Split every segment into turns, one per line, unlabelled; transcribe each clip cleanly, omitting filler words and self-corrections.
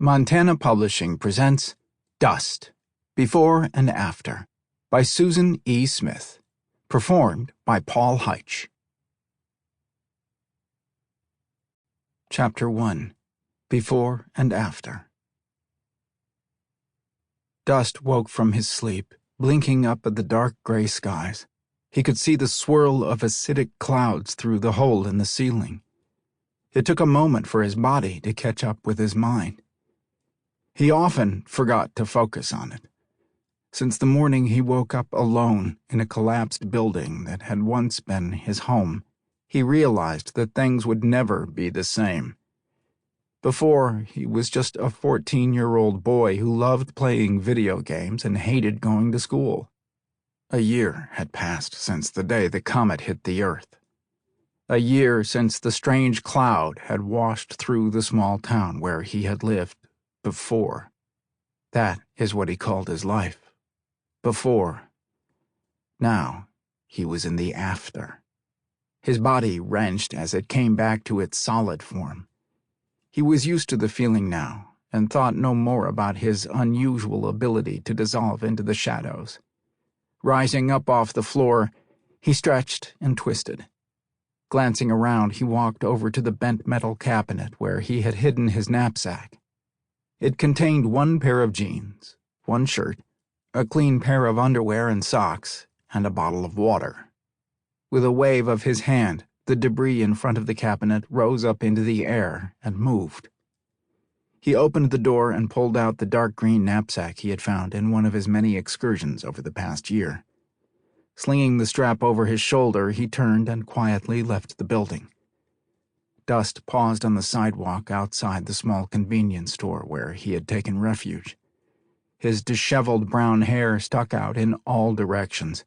Montana Publishing presents Dust, Before and After by Susan E. Smith, performed by Paul Heitsch. Chapter 1. Before and After. Dust woke from his sleep, blinking up at the dark gray skies. He could see the swirl of acidic clouds through the hole in the ceiling. It took a moment for his body to catch up with his mind. He often forgot to focus on it. Since the morning he woke up alone in a collapsed building that had once been his home, he realized that things would never be the same. Before, he was just a 14-year-old boy who loved playing video games and hated going to school. A year had passed since the day the comet hit the Earth. A year since the strange cloud had washed through the small town where he had lived before. That is what he called his life. Before. Now, he was in the after. His body wrenched as it came back to its solid form. He was used to the feeling now, and thought no more about his unusual ability to dissolve into the shadows. Rising up off the floor, he stretched and twisted. Glancing around, he walked over to the bent metal cabinet where he had hidden his knapsack. It contained one pair of jeans, one shirt, a clean pair of underwear and socks, and a bottle of water. With a wave of his hand, the debris in front of the cabinet rose up into the air and moved. He opened the door and pulled out the dark green knapsack he had found in one of his many excursions over the past year. Slinging the strap over his shoulder, he turned and quietly left the building. Dust paused on the sidewalk outside the small convenience store where he had taken refuge. His disheveled brown hair stuck out in all directions.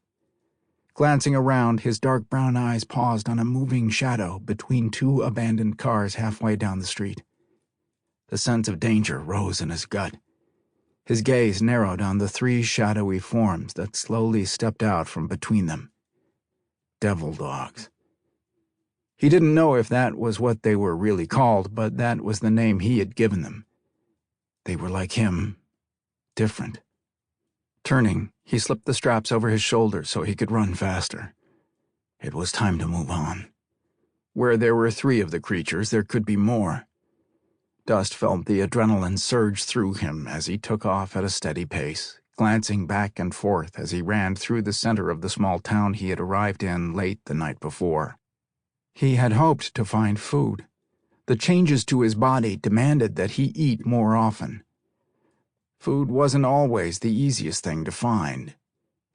Glancing around, his dark brown eyes paused on a moving shadow between two abandoned cars halfway down the street. The sense of danger rose in his gut. His gaze narrowed on the three shadowy forms that slowly stepped out from between them. Devil dogs. He didn't know if that was what they were really called, but that was the name he had given them. They were like him, different. Turning, he slipped the straps over his shoulders so he could run faster. It was time to move on. Where there were three of the creatures, there could be more. Dust felt the adrenaline surge through him as he took off at a steady pace, glancing back and forth as he ran through the center of the small town he had arrived in late the night before. He had hoped to find food. The changes to his body demanded that he eat more often. Food wasn't always the easiest thing to find.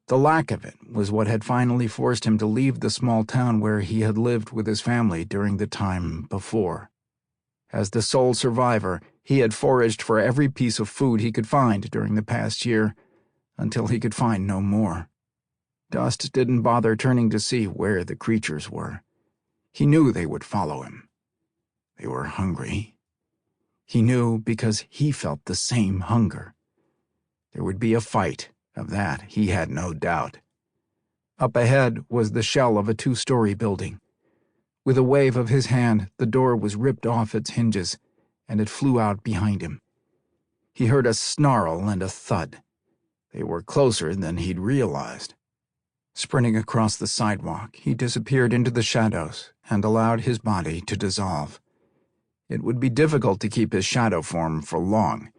The lack of it was what had finally forced him to leave the small town where he had lived with his family during the time before. As the sole survivor, he had foraged for every piece of food he could find during the past year, until he could find no more. Dust didn't bother turning to see where the creatures were. He knew they would follow him. They were hungry. He knew because he felt the same hunger. There would be a fight, of that he had no doubt. Up ahead was the shell of a two-story building. With a wave of his hand, the door was ripped off its hinges, and it flew out behind him. He heard a snarl and a thud. They were closer than he'd realized. Sprinting across the sidewalk, he disappeared into the shadows and allowed his body to dissolve. It would be difficult to keep his shadow form for long.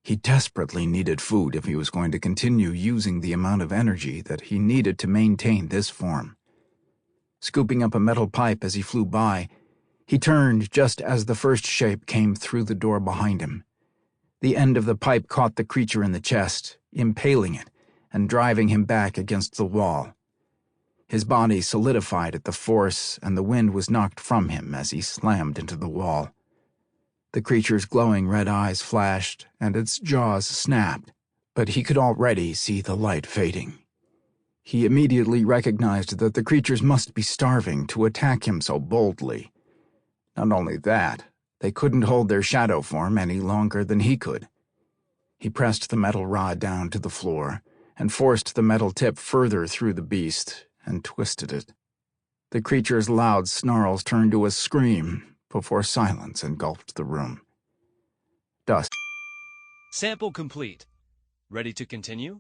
He desperately needed food if he was going to continue using the amount of energy that he needed to maintain this form. Scooping up a metal pipe as he flew by, he turned just as the first shape came through the door behind him. The end of the pipe caught the creature in the chest, impaling it and driving him back against the wall. His body solidified at the force, and the wind was knocked from him as he slammed into the wall. The creature's glowing red eyes flashed, and its jaws snapped, but he could already see the light fading. He immediately recognized that the creatures must be starving to attack him so boldly. Not only that, they couldn't hold their shadow form any longer than he could. He pressed the metal rod down to the floor and forced the metal tip further through the beast and twisted it. The creature's loud snarls turned to a scream before silence engulfed the room. Dust
Sample complete. Ready to continue?